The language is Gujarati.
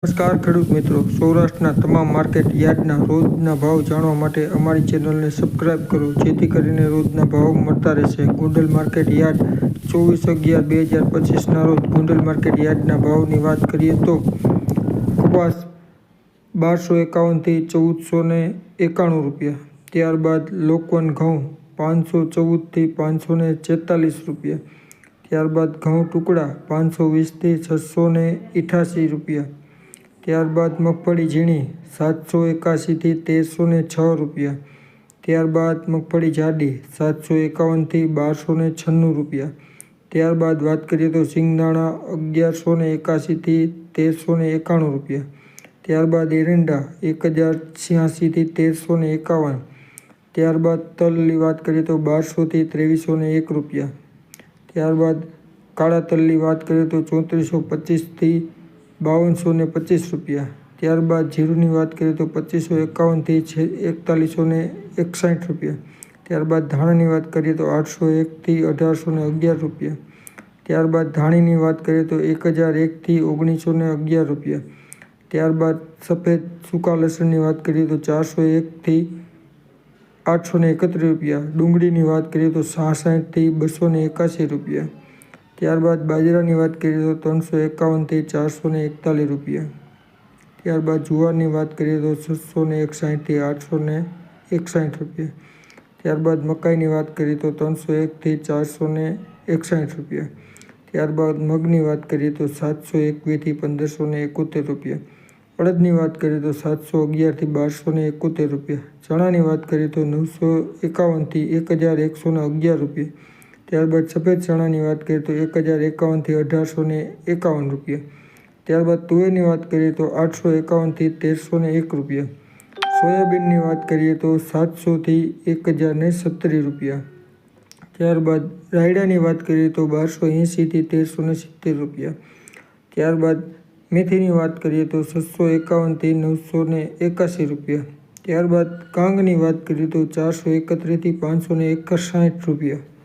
નમસ્કાર ખેડૂત મિત્રો, સૌરાષ્ટ્રના તમામ માર્કેટ યાર્ડના રોજના ભાવ જાણવા માટે અમારી ચેનલને સબસ્ક્રાઇબ કરો, જેથી કરીને રોજના ભાવ મળતા રહેશે. ગોંડલ માર્કેટ યાર્ડ 24/11/2025ના રોજ ગોંડલ માર્કેટ યાર્ડના ભાવની વાત કરીએ તો કપાસ 1251 થી 1491 રૂપિયા. ત્યારબાદ લોકવન ઘઉં 514 થી 546 રૂપિયા. ત્યારબાદ ઘઉં ટુકડા 520 થી 688 રૂપિયા. ત્યારબાદ મગફળી ઝીણી 781 થી 1306 રૂપિયા. ત્યારબાદ મગફળી જાડી 751 થી 1296 રૂપિયા. ત્યારબાદ વાત કરીએ તો સિંગદાણા 1181 થી 1391 રૂપિયા. ત્યારબાદ એરંડા 1086 થી 1351. ત્યારબાદ તલની વાત કરીએ તો 1200 થી 2301 રૂપિયા. ત્યારબાદ કાળા તલની વાત કરીએ તો 3425 થી 5225 રૂપિયા. ત્યારબાદ જીરુની વાત કરીએ તો 2551 થી 4161 રૂપિયા. ત્યારબાદ ધાણાની વાત કરીએ તો 801 થી 1811 રૂપિયા. ત્યારબાદ ધાણીની વાત કરીએ તો 1001 થી 1911 રૂપિયા. ત્યારબાદ સફેદ સૂકા લસણની વાત કરીએ તો 401 થી 831 રૂપિયા. ડુંગળીની વાત કરીએ તો 66 થી 281 રૂપિયા. ત્યારબાદ બાજરાની વાત કરીએ તો 351 થી 441 રૂપિયા. ત્યારબાદ જુવારની વાત કરીએ તો 661 થી 861 રૂપિયા. ત્યારબાદ મકાઈની વાત કરીએ તો 301 થી 461 રૂપિયા. ત્યારબાદ મગની વાત કરીએ તો 721 થી 1571 રૂપિયા. અડદની વાત કરીએ તો 711 થી 1271 રૂપિયા. ચણાની વાત કરીએ તો 951 થી 1111 રૂપિયા. ત્યારબાદ સફેદ ચણાની વાત કરીએ તો 1051 થી 1851 રૂપિયા. ત્યારબાદ તુવેરની વાત કરીએ તો 851 થી 1301 રૂપિયા. સોયાબીનની વાત કરીએ તો 700 થી 1070 રૂપિયા. ત્યારબાદ રાયડાની વાત કરીએ તો 1280 થી 1370 રૂપિયા. ત્યારબાદ મેથીની વાત કરીએ તો 651 થી 981 રૂપિયા. ત્યારબાદ કાંગની વાત કરીએ તો 431 થી 561 રૂપિયા.